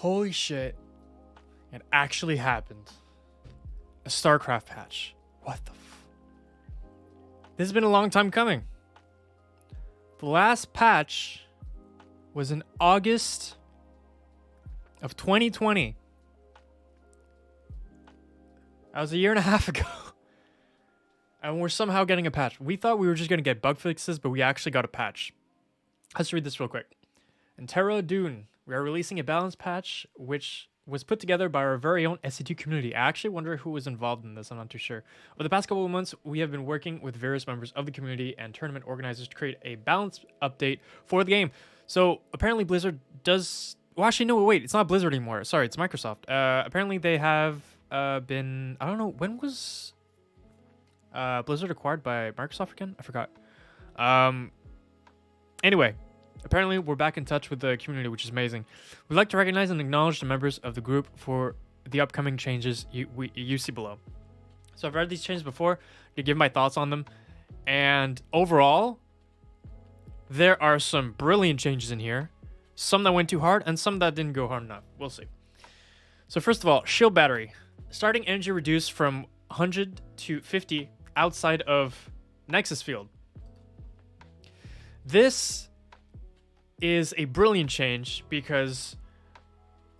Holy shit. It actually happened. A Starcraft patch. What the f... This has been a long time coming. The last patch was in August of 2020. That was a year and a half ago. And we're somehow getting a patch. We thought we were just going to get bug fixes, but we actually got a patch. Let's read this real quick. In Terra Dune, we are releasing a balance patch, which was put together by our very own SC2 community. I actually wonder who was involved in this. I'm not too sure. Over the past couple of months, we have been working with various members of the community and tournament organizers to create a balance update for the game. So apparently Blizzard does... Well, actually, no, wait. It's not Blizzard anymore. Sorry, it's Microsoft. Apparently they have been... I don't know. When was Blizzard acquired by Microsoft again? I forgot. Anyway, apparently we're back in touch with the community, which is amazing. We'd like to recognize and acknowledge the members of the group for the upcoming changes you see below. So I've read these changes before to give my thoughts on them. And overall, there are some brilliant changes in here. Some that went too hard and some that didn't go hard enough. We'll see. So first of all, shield battery. Starting energy reduced from 100 to 50 outside of Nexus field. This is a brilliant change because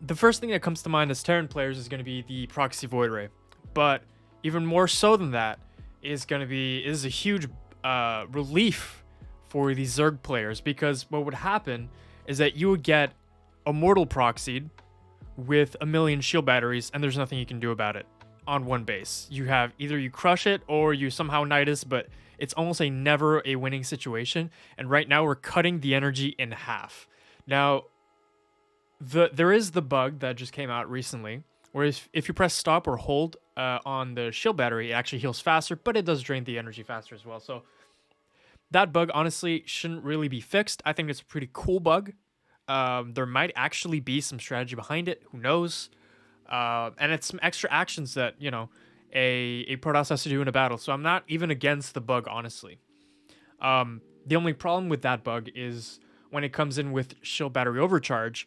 the first thing that comes to mind as Terran players is going to be the proxy void ray. But even more so than that is a huge relief for the Zerg players, because what would happen is that you would get a mortal proxied with 1,000,000 shield batteries, and there's nothing you can do about it on one base. You have either you crush it or you somehow Nidus, but it's almost never a winning situation. And right now we're cutting the energy in half. Now, there is the bug that just came out recently, where if you press stop or hold on the shield battery, it actually heals faster, but it does drain the energy faster as well. So that bug honestly shouldn't really be fixed. I think it's a pretty cool bug. There might actually be some strategy behind it. Who knows? And it's some extra actions that, you know, a Protoss has to do in a battle. So I'm not even against the bug, honestly. The only problem with that bug is when it comes in with shield battery overcharge.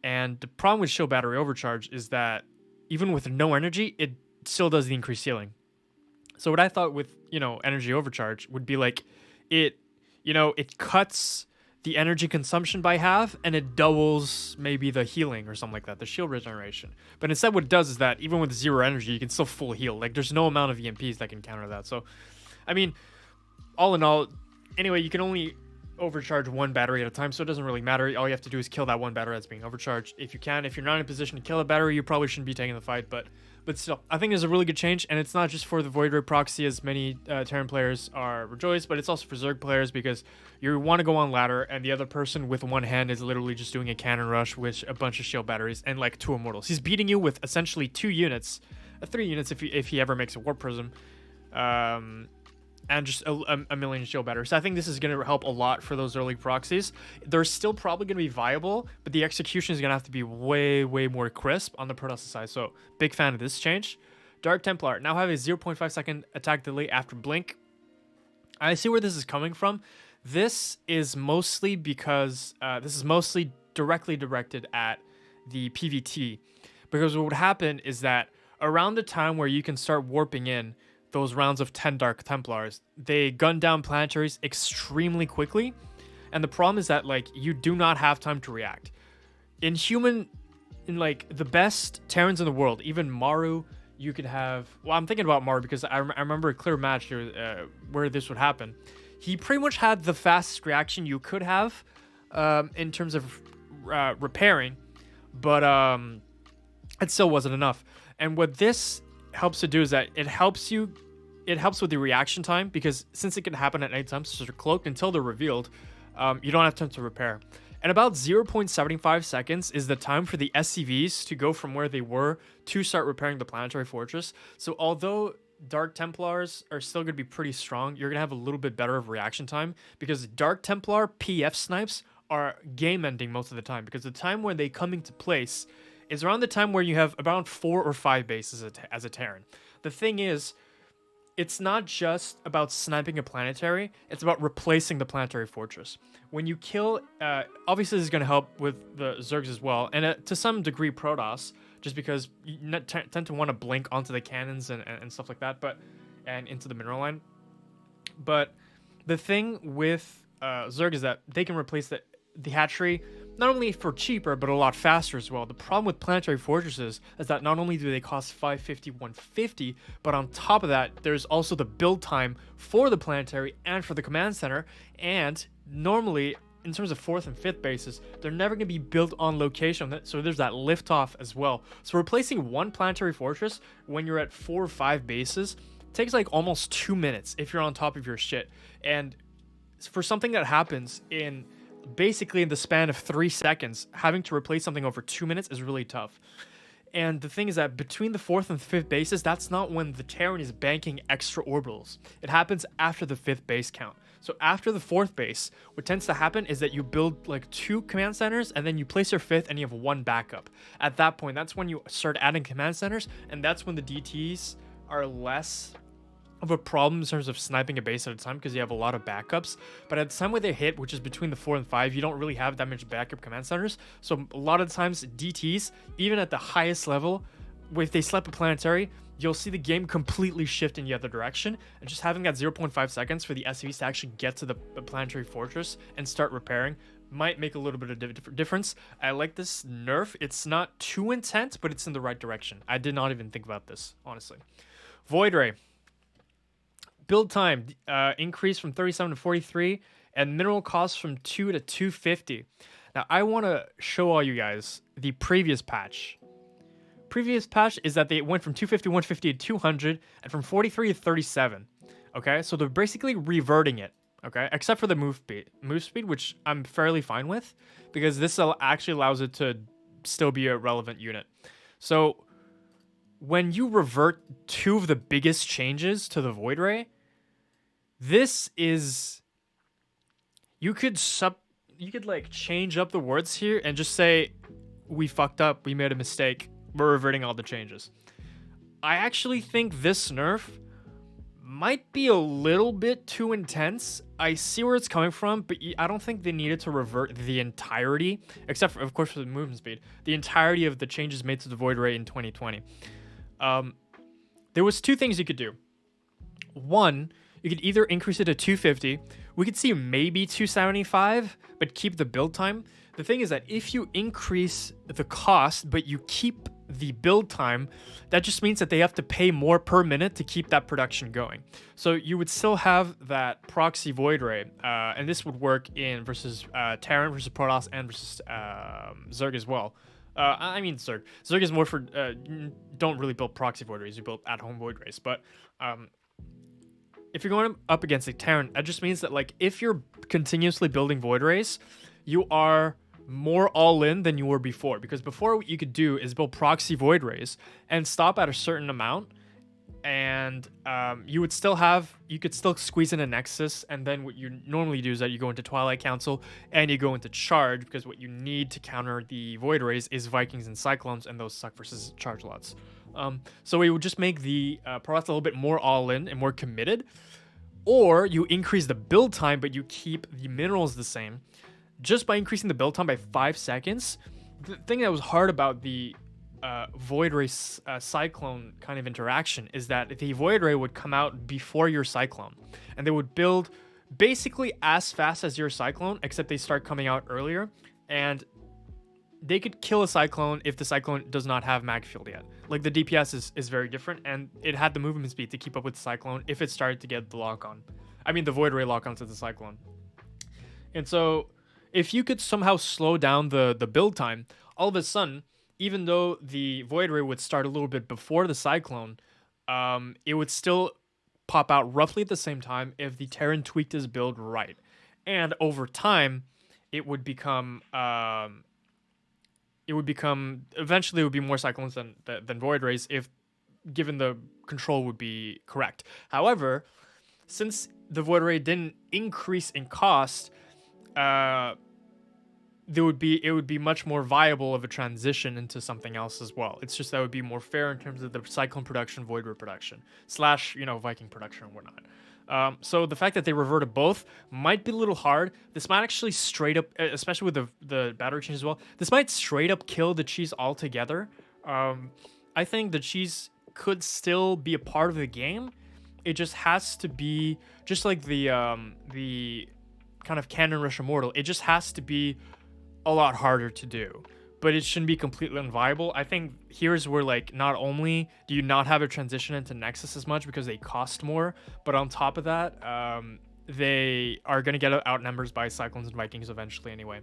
And the problem with shield battery overcharge is that even with no energy, it still does the increased healing. So what I thought with, you know, energy overcharge would be like it cuts the energy consumption by half, and it doubles maybe the healing or something like that, the shield regeneration. But instead what it does is that even with 0 energy, you can still full heal. Like, there's no amount of EMPs that can counter that. So, I mean, all in all, anyway, you can only overcharge one battery at a time, so it doesn't really matter. All you have to do is kill that one battery that's being overcharged. If you can, if you're not in a position to kill a battery, you probably shouldn't be taking the fight, but still, I think it's a really good change, and it's not just for the Void Ray proxy, as many Terran players are rejoiced, but it's also for Zerg players, because you want to go on ladder, and the other person with one hand is literally just doing a cannon rush with a bunch of shield batteries and like 2 immortals. He's beating you with essentially 2 units, 3 units if he ever makes a Warp Prism, and just a 1,000,000 shield batteries. So I think this is going to help a lot for those early proxies. They're still probably going to be viable, but the execution is going to have to be way, way more crisp on the Protoss side. So big fan of this change. Dark Templar now have a 0.5 second attack delay after blink. I see where this is coming from. This is mostly because this is mostly directly directed at the PvT, because what would happen is that around the time where you can start warping in those rounds of 10 Dark Templars, they gun down planetaries extremely quickly, and the problem is that, like, you do not have time to react. In like the best Terrans in the world, even Maru, you could have... Well, I'm thinking about Maru because I remember a clear match here where this would happen. He pretty much had the fastest reaction you could have in terms of repairing, but it still wasn't enough. And what this helps to do is that it helps with the reaction time, because since it can happen at any time, so they're cloaked until they're revealed, you don't have time to repair. And about 0.75 seconds is the time for the SCVs to go from where they were to start repairing the planetary fortress. So although Dark Templars are still going to be pretty strong, you're going to have a little bit better of reaction time, because Dark Templar PF snipes are game ending most of the time, because the time when they come into place is around the time where you have about 4 or 5 bases as a Terran. The thing is, it's not just about sniping a planetary, it's about replacing the planetary fortress. When you kill, obviously this is going to help with the Zergs as well, and to some degree Protoss, just because you tend to want to blink onto the cannons and stuff like that, and into the mineral line. But the thing with Zerg is that they can replace the hatchery not only for cheaper but a lot faster as well. The problem with planetary fortresses is that not only do they cost 550, 150, but on top of that, there's also the build time for the planetary and for the command center. And normally, in terms of 4th and 5th bases, they're never going to be built on location, so there's that liftoff as well. So replacing one planetary fortress when you're at 4 or 5 bases takes like almost 2 minutes if you're on top of your shit. And for something that happens in basically in the span of 3 seconds, having to replace something over 2 minutes is really tough. And the thing is that between the 4th and 5th bases, that's not when the Terran is banking extra orbitals. It happens after the 5th base count. So after the 4th base, what tends to happen is that you build like 2 command centers and then you place your 5th and you have 1 backup. At that point, that's when you start adding command centers, and that's when the DTs are less of a problem in terms of sniping a base at a time because you have a lot of backups. But at the time where they hit, which is between the 4 and 5, you don't really have that much backup command centers. So a lot of times DTs, even at the highest level, if they slap a planetary, you'll see the game completely shift in the other direction. And just having that 0.5 seconds for the SCVs to actually get to the planetary fortress and start repairing might make a little bit of difference. I like this nerf. It's not too intense, but it's in the right direction. I did not even think about this, honestly. Void Ray. Build time increased from 37 to 43, and mineral costs from 2 to 250. Now, I want to show all you guys the previous patch. Previous patch is that they went from 250, 150 to 200, and from 43 to 37. Okay, so they're basically reverting it. Okay, except for the move speed, which I'm fairly fine with, because this actually allows it to still be a relevant unit. So when you revert 2 of the biggest changes to the Void Ray, this is, you could like change up the words here and just say, we fucked up, we made a mistake, we're reverting all the changes. I actually think this nerf might be a little bit too intense. I see where it's coming from, but I don't think they needed to revert the entirety, except for, of course, for the movement speed, the entirety of the changes made to the Void Ray in 2020. There was 2 things you could do. One, you could either increase it to 250. We could see maybe 275, but keep the build time. The thing is that if you increase the cost, but you keep the build time, that just means that they have to pay more per minute to keep that production going. So you would still have that proxy Void Ray, and this would work in versus Terran versus Protoss and versus Zerg as well. I mean Zerg. Zerg is more for, don't really build proxy Void Rays, you build at-home Void Rays, but if you're going up against a Terran, that just means that like if you're continuously building Void Rays, you are more all in than you were before. Because before, what you could do is build proxy Void Rays and stop at a certain amount, and you could still squeeze in a Nexus, and then what you normally do is that you go into Twilight Council and you go into Charge, because what you need to counter the Void Rays is Vikings and Cyclones, and those suck versus Charge lots. So it would just make the Protoss a little bit more all-in and more committed. Or you increase the build time, but you keep the minerals the same. Just by increasing the build time by 5 seconds, the thing that was hard about the Void Ray Cyclone kind of interaction is that the Void Ray would come out before your Cyclone. And they would build basically as fast as your Cyclone, except they start coming out earlier. And they could kill a Cyclone if the Cyclone does not have mag field yet. Like the DPS is very different, and it had the movement speed to keep up with the Cyclone if it started to get the lock on. I mean the Void Ray lock onto the Cyclone. And so if you could somehow slow down the build time, all of a sudden, even though the Void Ray would start a little bit before the Cyclone, it would still pop out roughly at the same time if the Terran tweaked his build right. And over time, it would become eventually it would be more Cyclones than Void Rays if given the control would be correct. However, since the Void Ray didn't increase in cost, it would be much more viable of a transition into something else as well. It's just that would be more fair in terms of the Cyclone production, Void Ray production, slash, Viking production and whatnot. So the fact that they reverted both might be a little hard. This might actually straight up, especially with the battery change as well, this might straight up kill the cheese altogether. I think the cheese could still be a part of the game. It just has to be, just like the kind of Cannon Rush Immortal, it just has to be a lot harder to do. But it shouldn't be completely unviable. I think here's where, like, not only do you not have a transition into Nexus as much because they cost more, but on top of that, they are going to get outnumbers by Cyclones and Vikings eventually anyway.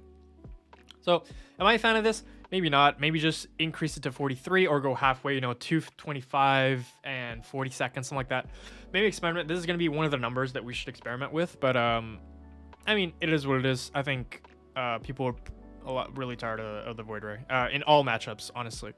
So, am I a fan of this? Maybe not. Maybe just increase it to 43 or go halfway, 225 and 40 seconds, something like that. Maybe experiment. This is going to be one of the numbers that we should experiment with, but, I mean, it is what it is. I think people are really tired of the Void Ray in all matchups, honestly.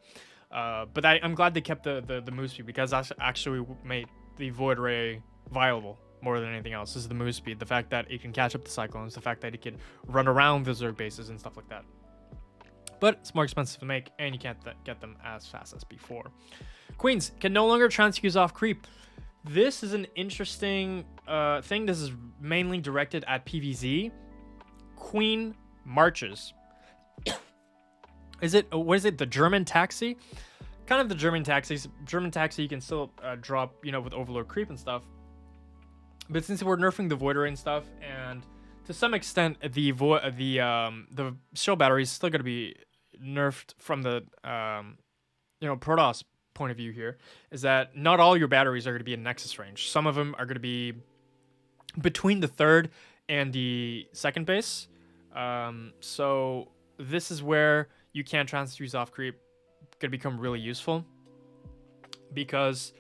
But I'm glad they kept the move speed, because that's actually made the Void Ray viable more than anything else. This is the move speed, the fact that it can catch up the Cyclones, the fact that it can run around the Zerg bases and stuff like that. But it's more expensive to make, and you can't get them as fast as before. Queens can no longer transfuse off creep. This is an interesting thing. This is mainly directed at PvZ. Queen marches. What is it? The German taxi? Kind of the German taxis. German taxi you can still drop, with Overlord creep and stuff. But since we're nerfing the Void Ray and stuff, and to some extent the shell battery is still going to be nerfed from the Protoss point of view here, is that not all your batteries are going to be in Nexus range. Some of them are going to be between the third and the second base. So this is where you can't transfuse off creep could become really useful, because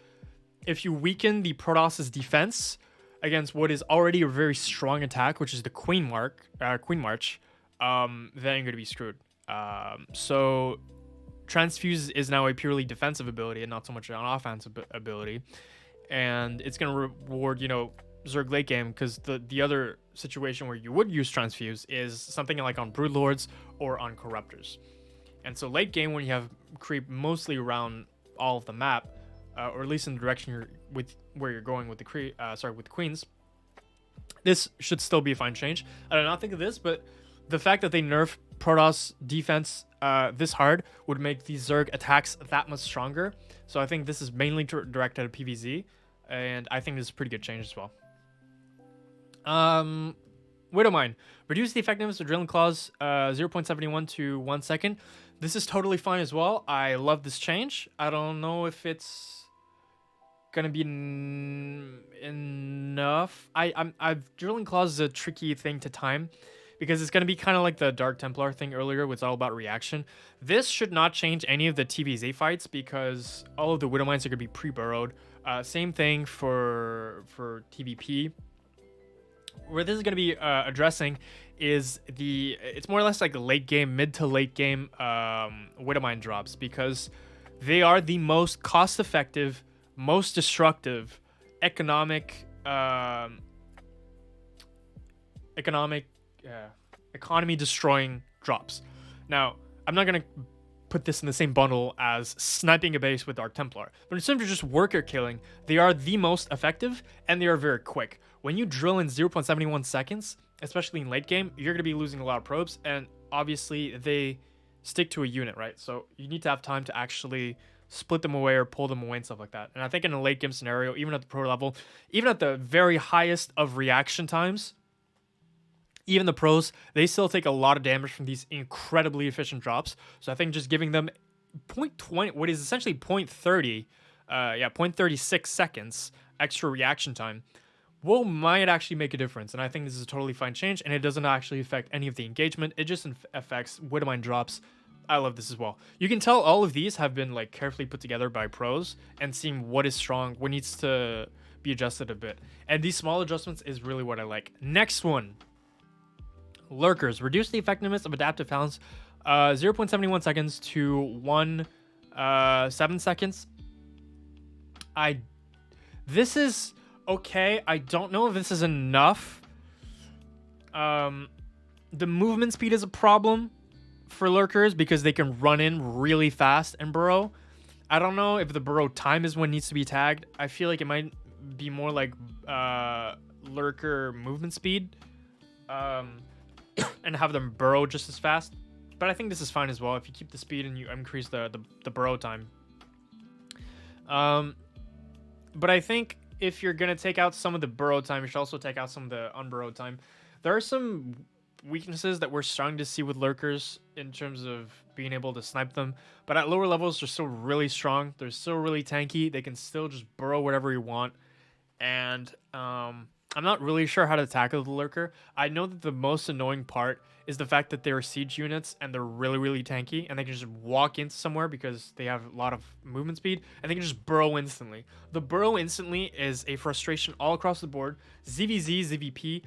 if you weaken the Protoss's defense against what is already a very strong attack, which is the Queen March, then you're going to be screwed. So transfuse is now a purely defensive ability and not so much an offensive ability, and it's going to reward, Zerg late game, because the other situation where you would use transfuse is something like on Broodlords or on Corruptors. And so late game, when you have creep mostly around all of the map, or at least in the direction where you're going with the with Queens, this should still be a fine change. I do not think of this, but the fact that they nerf Protoss defense this hard would make these Zerg attacks that much stronger. So I think this is mainly directed at PvZ, and I think this is a pretty good change as well. Widowmine. Reduce the effectiveness of Drilling Claws 0.71 to 1 second. This is totally fine as well. I love this change. I don't know if it's gonna be enough. Drilling Claws is a tricky thing to time, because it's gonna be kind of like the Dark Templar thing earlier, which is all about reaction. This should not change any of the TVZ fights, because all of the Widowmines are gonna be pre-burrowed. Same thing for TVP. Where this is going to be addressing is it's more or less like a late game, mid to late game Widowmine drops, because they are the most cost effective, most destructive, economy destroying drops. Now, I'm not going to put this in the same bundle as sniping a base with Dark Templar, but in terms of just worker killing, they are the most effective, and they are very quick. When you drill in 0.71 seconds, especially in late game, you're going to be losing a lot of probes, and obviously they stick to a unit, right? So you need to have time to actually split them away or pull them away and stuff like that. And I think in a late game scenario, even at the pro level, even at the very highest of reaction times, even the pros, they still take a lot of damage from these incredibly efficient drops. So I think just giving them 0.20, what is essentially 0.36 seconds extra reaction time might actually make a difference. And I think this is a totally fine change, and it doesn't actually affect any of the engagement. It just affects Widowmine drops. I love this as well. You can tell all of these have been like carefully put together by pros and seeing what is strong, what needs to be adjusted a bit. And these small adjustments is really what I like. Next one. Lurkers. Reduce the effectiveness of adaptive talents 0.71 seconds to 1.7 seconds. This is okay. I don't know if this is enough. The movement speed is a problem. for lurkers because they can run in really fast and burrow. I don't know if the burrow time is what needs to be tagged. I feel like it might be more like lurker movement speed, and have them burrow just as fast. But I think this is fine as well if you keep the speed and you increase the burrow time. But I think if you're gonna take out some of the burrow time, you should also take out some of the unburrow time. There are some weaknesses that we're starting to see with lurkers in terms of being able to snipe them, but at lower levels they're still really strong, they're still really tanky, they can still just burrow whatever you want. And I'm not really sure how to tackle the lurker. I know that the most annoying part is the fact that they're siege units and they're really tanky, and they can just walk into somewhere because they have a lot of movement speed and they can just burrow instantly. The burrow instantly is a frustration all across the board. ZVZ, ZVP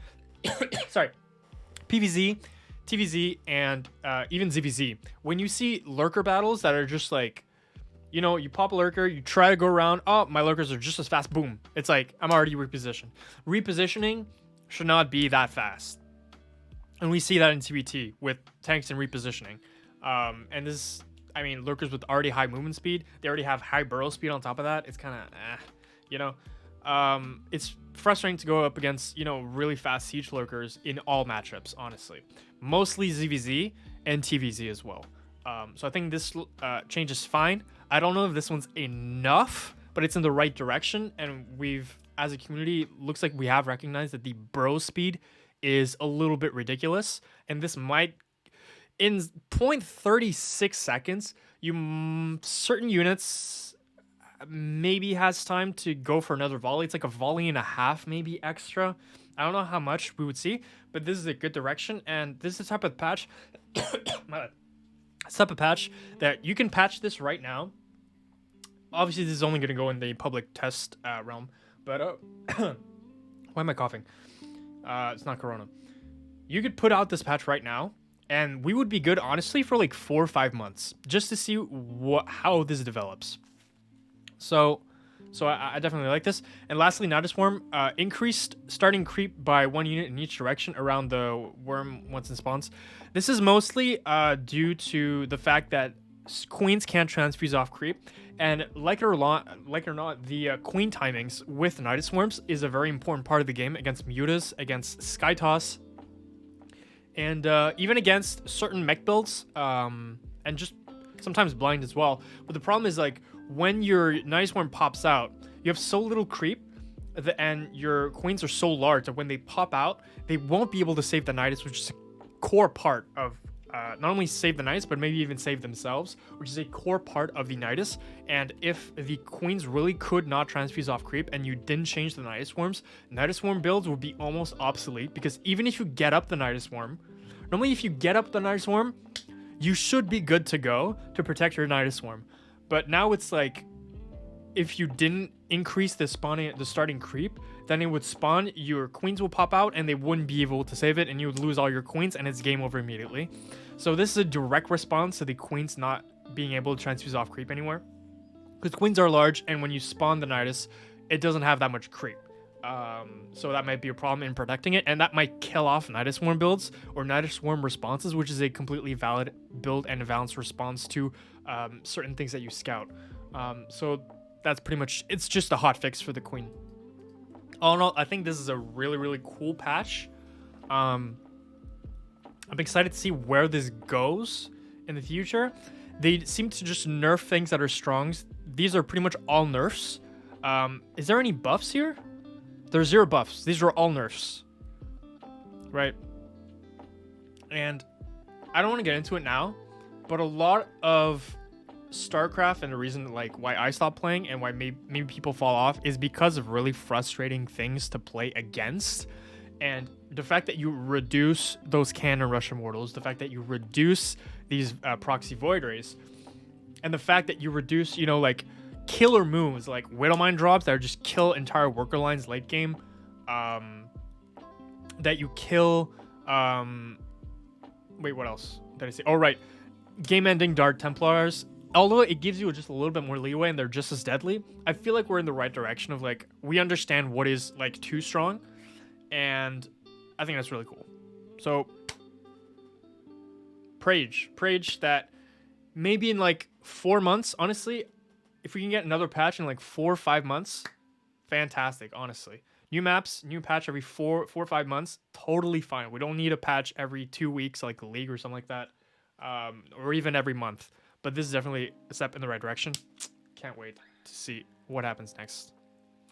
sorry, PVZ, TVZ, and even ZVZ. When you see lurker battles that are just like, you know, you pop a lurker, you try to go around, oh, my lurkers are just as fast, boom. It's like, I'm already repositioned. Repositioning should not be that fast. And we see that in TBT with tanks and repositioning. And this, I mean, lurkers with already high movement speed, they already have high burrow speed on top of that. It's kind of, you know. It's frustrating to go up against, you know, really fast siege lurkers in all matchups, honestly. Mostly ZVZ and TVZ as well. So I think this change is fine. I don't know if this one's enough, but it's in the right direction. And we've, as a community, looks like we have recognized that the burrow speed is a little bit ridiculous. And this might, in 0.36 seconds, certain units maybe has time to go for another volley. It's like a volley and a half, maybe extra. I don't know how much we would see, but this is a good direction. And this is the type of patch, that you can patch this right now. Obviously, this is only going to go in the public test realm, but why am I coughing? It's not Corona. You could put out this patch right now, and we would be good, honestly, for like 4 or 5 months, just to see how this develops. So I definitely like this. And lastly, Nidus Worm increased starting creep by 1 unit in each direction around the worm once it spawns. This is mostly due to the fact that queens can't transfuse off creep, and like it or not, the queen timings with Nidus Worms is a very important part of the game against mutas, against Skytoss, and even against certain mech builds, and just sometimes blind as well. But the problem is, like, when your Nidus Worm pops out, you have so little creep, and your queens are so large that when they pop out, they won't be able to save the Nidus, which is a core part of not only save the Nidus, but maybe even save themselves, which is a core part of the Nidus. And if the queens really could not transfuse off creep and you didn't change the Nidus Worms, Nidus Worm builds would be almost obsolete, because even if you get up the Nidus Worm, normally if you get up the Nidus Worm, you should be good to go to protect your Nidus Worm. But now it's like, if you didn't increase the starting creep, then it would spawn, your queens will pop out and they wouldn't be able to save it, and you would lose all your queens and it's game over immediately. So this is a direct response to the queens not being able to transfuse off creep anymore, because queens are large, and when you spawn the Nidus, it doesn't have that much creep. So that might be a problem in protecting it, and that might kill off Nidus Worm builds or Nidus Worm responses, which is a completely valid build and a balanced response to certain things that you scout. So that's pretty much, it's just a hot fix for the queen. All in all, I think this is a really cool patch. I'm excited to see where this goes in the future. They seem to just nerf things that are strong. These are pretty much all nerfs. Is there any buffs here? There's 0 buffs. These are all nerfs, right? And I don't want to get into it now, but a lot of Starcraft, and the reason like why I stopped playing and why maybe people fall off, is because of really frustrating things to play against. And the fact that you reduce those cannon rush immortals, the fact that you reduce these proxy void rays, and the fact that you reduce, you know, like killer moves like Widowmine drops that are just kill entire worker lines late game, that you kill wait, what else did I say? Oh right, game ending Dark Templars. Although it gives you just a little bit more leeway and they're just as deadly, I feel like we're in the right direction of, like, we understand what is like too strong, and I think that's really cool. So Prage that maybe in like 4 months, honestly, if we can get another patch in like 4 or 5 months, fantastic, honestly. New maps, new patch every 4 or 5 months, totally fine. We don't need a patch every 2 weeks like the league or something like that, or even every month. But this is definitely a step in the right direction. Can't wait to see what happens next.